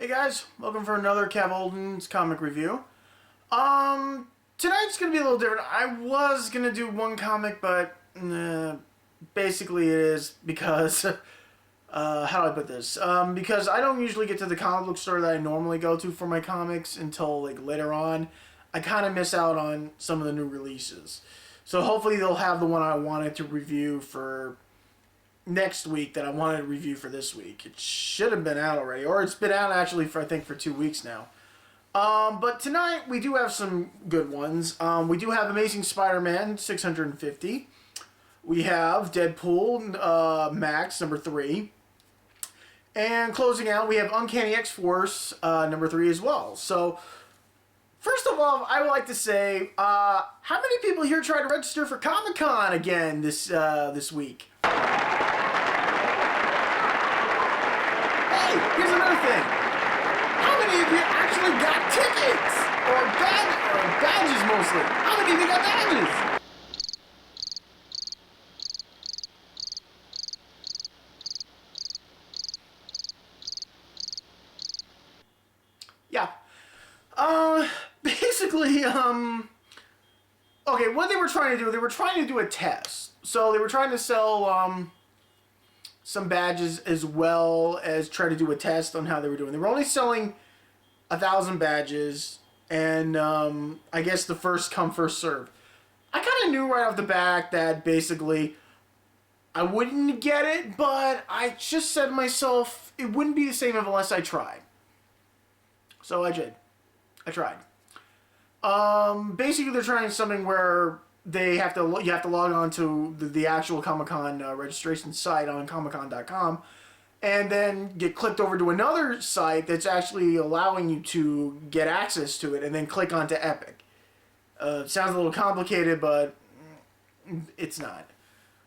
Hey guys, welcome for another Kavalden's comic review. Tonight's gonna be a little different. I was gonna do one comic, but basically it is because how do I put this? Because I don't usually get to the comic book store that I normally go to for my comics until like later on. I kind of miss out on some of the new releases. So hopefully they'll have the one I wanted to review for next week that I wanted to review for this week. It should have been out already, or it's been out actually for I think for 2 weeks now. But tonight we do have some good ones. We do have Amazing Spider-Man 650. We have Deadpool Max number 3. And closing out, we have Uncanny X-Force number 3 as well. So, first of all, I would like to say, how many people here tried to register for Comic-Con again this week? Hey, here's another thing. How many of you actually got tickets? Or badges mostly? How many of you got badges? Yeah. Basically, okay, what they were trying to do, they were trying to do a test. So they were trying to sell, some badges as well as try to do a test on how they were doing. They were only selling 1,000 badges, and I guess the first come, first serve. I kind of knew right off the bat that basically I wouldn't get it, but I just said to myself, it wouldn't be the same unless I tried. So I did. I tried. Basically, they're trying something where you have to log on to the actual Comic-Con registration site on comiccon.com, and then get clicked over to another site that's actually allowing you to get access to it, and then click onto Epic. Sounds a little complicated, but it's not.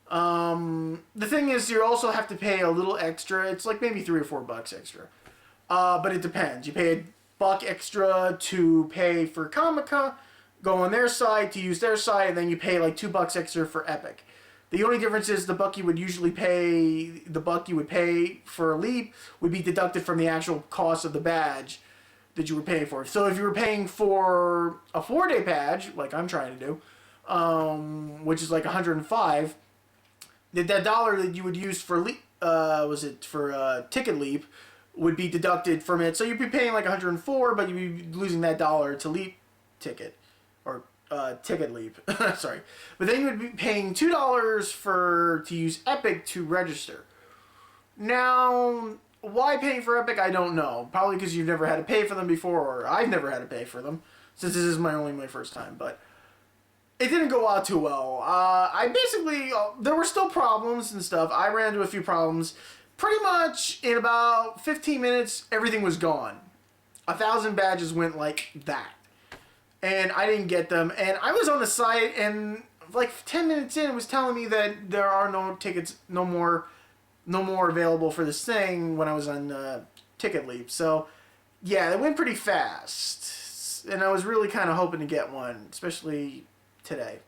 The thing is, you also have to pay a little extra. It's like maybe $3 or $4 extra. But it depends. You pay $1 extra to pay for Comic-Con, go on their site to use their site, and then you pay like $2 extra for Epic. The only difference is the $1 you would usually pay, the $1 you would pay for a leap would be deducted from the actual cost of the badge that you were paying for. So if you were paying for a 4-day badge, like I'm trying to do, which is like $105, that dollar that you would use for leap, ticket leap, would be deducted from it. So you'd be paying like $104, but you'd be losing that dollar to leap ticket. Or ticket leap. Sorry. But then you would be paying $2 to use Epic to register. Now, why paying for Epic, I don't know. Probably because you've never had to pay for them before, or I've never had to pay for them, since this is my first time. But it didn't go out too well. There were still problems and stuff. I ran into a few problems. Pretty much in about 15 minutes, everything was gone. 1,000 badges went like that. And I didn't get them. And I was on the site, and like 10 minutes in, it was telling me that there are no tickets, no more available for this thing when I was on Ticket Leap. So, yeah, it went pretty fast. And I was really kind of hoping to get one, especially today.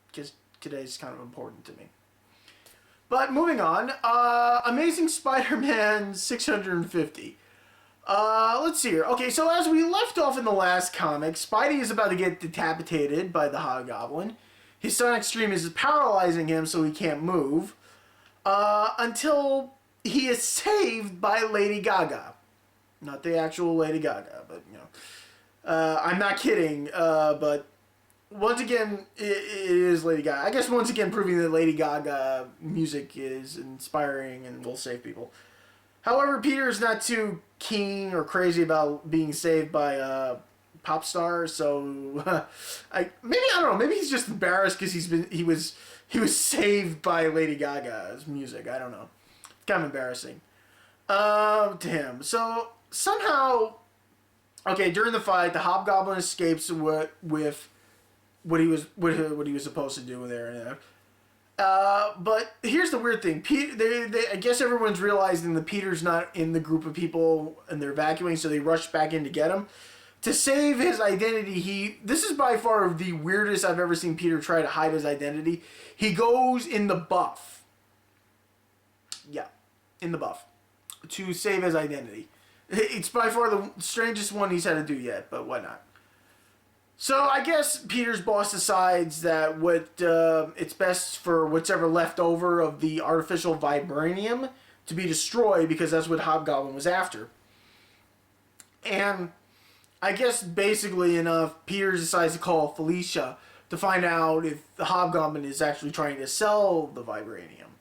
Because today's kind of important to me. But moving on, Amazing Spider-Man 650. Let's see here. Okay, so as we left off in the last comic, Spidey is about to get decapitated by the Hobgoblin. His Sonic Stream is paralyzing him so he can't move. Until he is saved by Lady Gaga. Not the actual Lady Gaga, but, you know. I'm not kidding, but once again, it is Lady Gaga. I guess once again proving that Lady Gaga music is inspiring and will save people. However, Peter is not too keen or crazy about being saved by a pop star, so I don't know. Maybe he's just embarrassed because he was saved by Lady Gaga's music. I don't know. It's kind of embarrassing to him. So somehow, okay, during the fight, the Hobgoblin escapes with what he was supposed to do there. But here's the weird thing. I guess everyone's realizing that Peter's not in the group of people and they're evacuating, so they rush back in to get him. To save his identity, this is by far the weirdest I've ever seen Peter try to hide his identity. He goes in the buff. Yeah, in the buff. To save his identity. It's by far the strangest one he's had to do yet, but why not? So I guess Peter's boss decides that it's best for what's ever left over of the artificial vibranium to be destroyed because that's what Hobgoblin was after. And I guess basically enough, Peter decides to call Felicia to find out if the Hobgoblin is actually trying to sell the vibranium.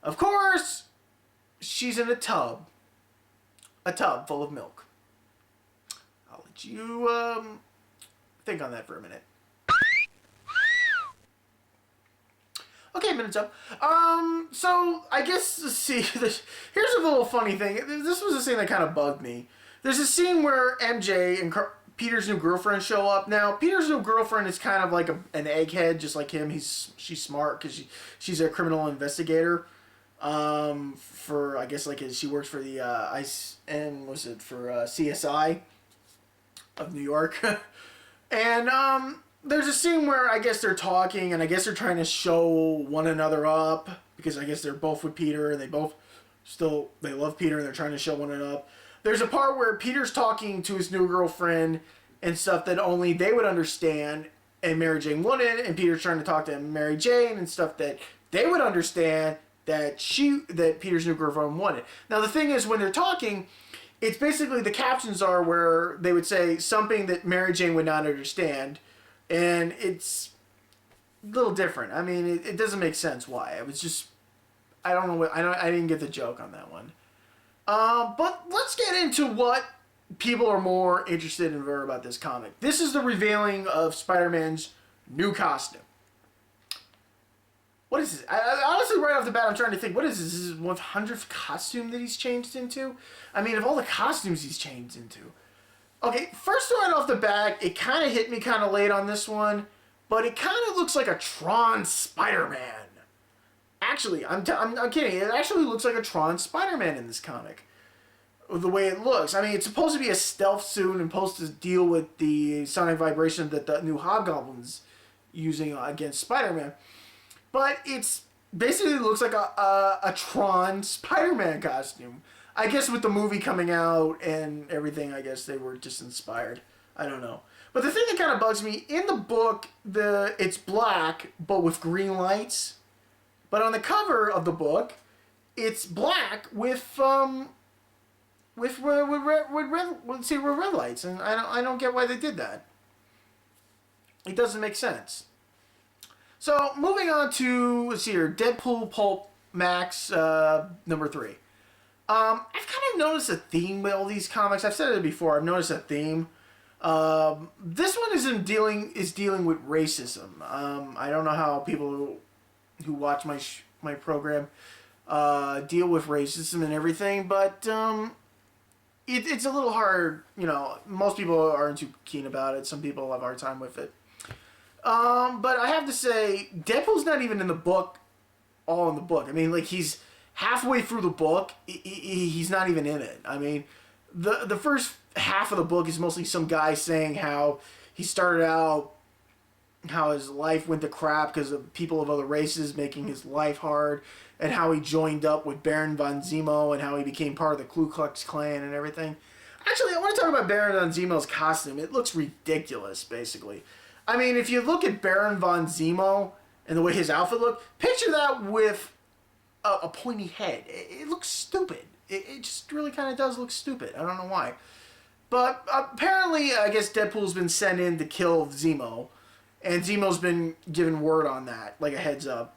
Of course, she's in a tub full of milk. I'll let you think on that for a minute. Okay, minute's up. So I guess, let's see, here's a little funny thing. This was a thing that kind of bugged me. There's a scene where MJ and Peter's new girlfriend show up. Now, Peter's new girlfriend is kind of like an egghead, just like him. She's smart because she's a criminal investigator. For, I guess, like, she works for the CSI of New York. And there's a scene where I guess they're talking, and I guess they're trying to show one another up because I guess they're both with Peter, and they love Peter, and they're trying to show one another up. There's a part where Peter's talking to his new girlfriend and stuff that only they would understand, and Mary Jane wouldn't, and Peter's trying to talk to Mary Jane and stuff that they would understand that Peter's new girlfriend wanted. Now the thing is, when they're talking, it's basically the captions are where they would say something that Mary Jane would not understand, and it's a little different. I mean, it doesn't make sense why. It was just, I don't know I didn't get the joke on that one. But let's get into what people are more interested in about this comic. This is the revealing of Spider-Man's new costume. What is this? Honestly, right off the bat, I'm trying to think, what is this? Is his 100th costume that he's changed into? I mean, of all the costumes he's changed into. Okay, first right off the bat, it kind of hit me kind of late on this one, but it kind of looks like a Tron Spider-Man. Actually, I'm kidding. It actually looks like a Tron Spider-Man in this comic. The way it looks. I mean, it's supposed to be a stealth suit and supposed to deal with the sonic vibration that the new Hobgoblin's using against Spider-Man. But it's basically looks like a Tron Spider-Man costume. I guess with the movie coming out and everything, I guess they were just inspired. I don't know. But the thing that kind of bugs me, in the book, it's black, but with green lights. But on the cover of the book, it's black with red lights, and I don't get why they did that. It doesn't make sense. So moving on to, let's see here, Deadpool Pulp Max number 3. I've kind of noticed a theme with all these comics. I've said it before. I've noticed a theme. This one is dealing with racism. I don't know how people who watch my program deal with racism and everything, but it's a little hard. You know, most people aren't too keen about it. Some people have a hard time with it. But I have to say, Deadpool's not even in the book, all in the book. I mean, like, he's halfway through the book, he's not even in it. I mean, the first half of the book is mostly some guy saying how he started out, how his life went to crap because of people of other races making his life hard, and how he joined up with Baron von Zemo, and how he became part of the Ku Klux Klan and everything. Actually, I want to talk about Baron von Zemo's costume. It looks ridiculous, basically. I mean, if you look at Baron von Zemo and the way his outfit looked, picture that with a pointy head. It looks stupid. It just really kind of does look stupid. I don't know why. But apparently, I guess Deadpool's been sent in to kill Zemo, and Zemo's been given word on that, like a heads up.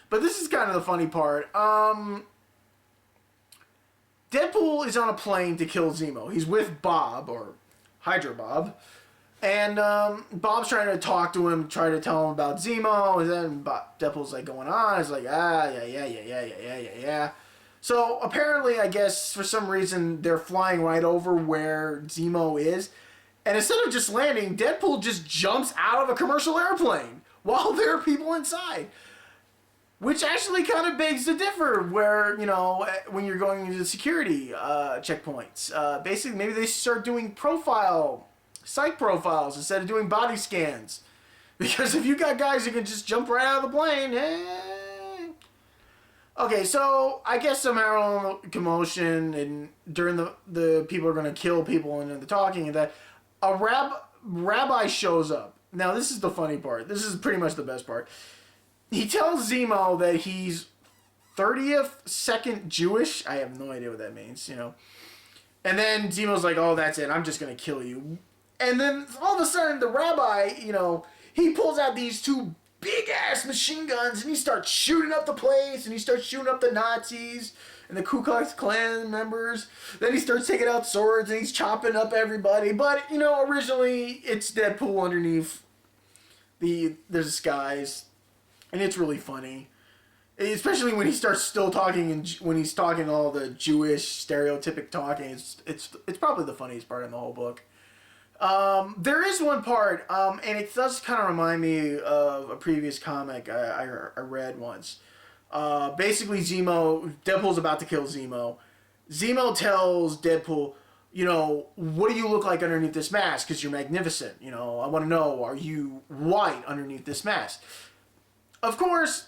But this is kind of the funny part. Deadpool is on a plane to kill Zemo. He's with Bob, or Hydra Bob. And Bob's trying to talk to him, trying to tell him about Zemo, and then Deadpool's like going on. He's like, yeah. So apparently, I guess for some reason they're flying right over where Zemo is, and instead of just landing, Deadpool just jumps out of a commercial airplane while there are people inside. Which actually kind of begs to differ where, you know, when you're going into security checkpoints. Basically, maybe they start doing psych profiles instead of doing body scans. Because if you got guys who can just jump right out of the plane, Okay, so I guess some commotion, and during the people are going to kill people and the talking, and that a rabbi shows up. Now this is the funny part. This is pretty much the best part. He tells Zemo that he's 30th second Jewish. I have no idea what that means, you know. And then Zemo's like, "Oh, that's it. I'm just going to kill you." And then all of a sudden, the rabbi, you know, he pulls out these two big ass machine guns and he starts shooting up the place, and he starts shooting up the Nazis and the Ku Klux Klan members. Then he starts taking out swords and he's chopping up everybody. But, you know, originally it's Deadpool underneath the disguise, and it's really funny. Especially when he starts still talking, and when he's talking all the Jewish stereotypic talking, it's probably the funniest part in the whole book. There is one part, and it does kind of remind me of a previous comic I read once. Basically, Deadpool's about to kill Zemo. Zemo tells Deadpool, you know, what do you look like underneath this mask? Because you're magnificent. You know, I want to know, are you white underneath this mask? Of course,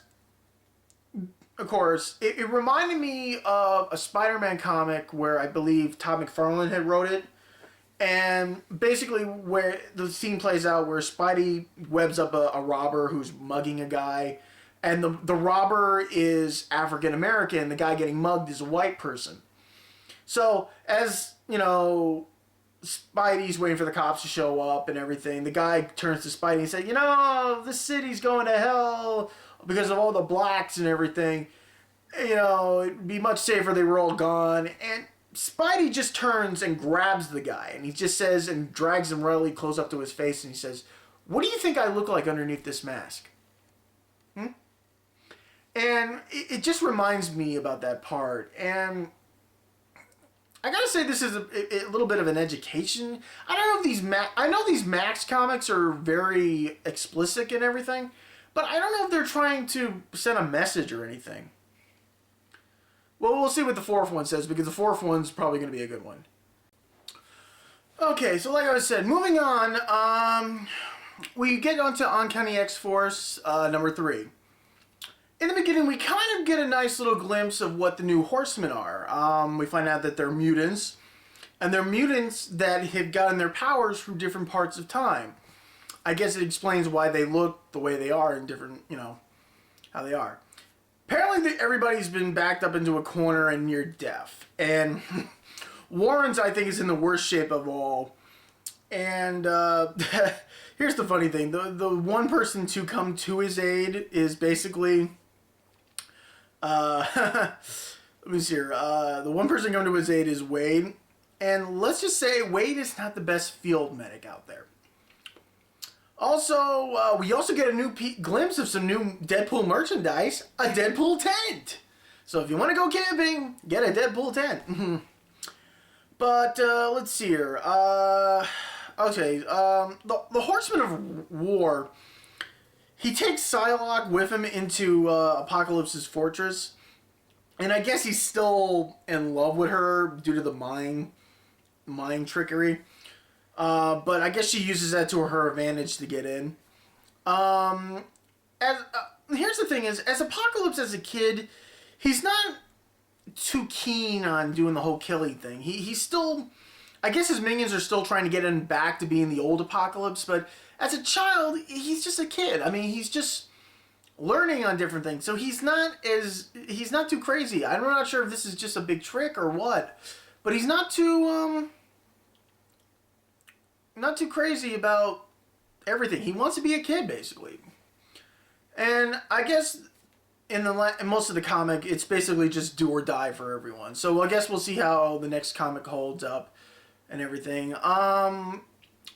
it reminded me of a Spider-Man comic where I believe Todd McFarlane had wrote it. And basically where the scene plays out where Spidey webs up a robber who's mugging a guy. And the robber is African-American. The guy getting mugged is a white person. So, as, you know, Spidey's waiting for the cops to show up and everything, the guy turns to Spidey and says, you know, this city's going to hell because of all the blacks and everything. You know, it'd be much safer if they were all gone. And Spidey just turns and grabs the guy, and he just says, and drags him really close up to his face, and he says, what do you think I look like underneath this mask? And it just reminds me about that part. And I gotta say, this is a little bit of an education. I don't know if I know these Max comics are very explicit and everything, but I don't know if they're trying to send a message or anything. Well, we'll see what the fourth one says, because the fourth one's probably going to be a good one. Okay, so like I said, moving on, we get onto Uncanny X-Force number 3. In the beginning, we kind of get a nice little glimpse of what the new Horsemen are. We find out that they're mutants, and they're mutants that have gotten their powers from different parts of time. I guess it explains why they look the way they are in different, you know, how they are. Apparently, everybody's been backed up into a corner and near death. And Warren's, I think, is in the worst shape of all. And here's the funny thing. The one person to come to his aid is basically... let me see here. The one person coming to his aid is Wade. And let's just say Wade is not the best field medic out there. Also, we also get a new glimpse of some new Deadpool merchandise, a Deadpool tent. So if you want to go camping, get a Deadpool tent. But let's see here. Okay, the Horseman of War, he takes Psylocke with him into Apocalypse's fortress. And I guess he's still in love with her due to the mind trickery. But I guess she uses that to her advantage to get in. Here's the thing is, as Apocalypse as a kid, he's not too keen on doing the whole killing thing. He's still, I guess his minions are still trying to get him back to being the old Apocalypse, but as a child, he's just a kid. I mean, he's just learning on different things. So he's not too crazy. I'm not sure if this is just a big trick or what, but he's not too crazy about everything. He wants to be a kid, basically. And I guess in most of the comic, it's basically just do or die for everyone. So I guess we'll see how the next comic holds up and everything.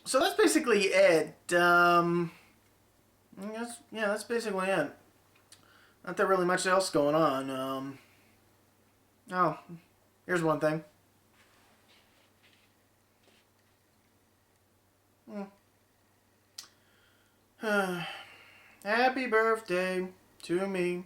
So that's basically it. That's basically it. Not that really much else going on. Oh, here's one thing. Happy birthday to me.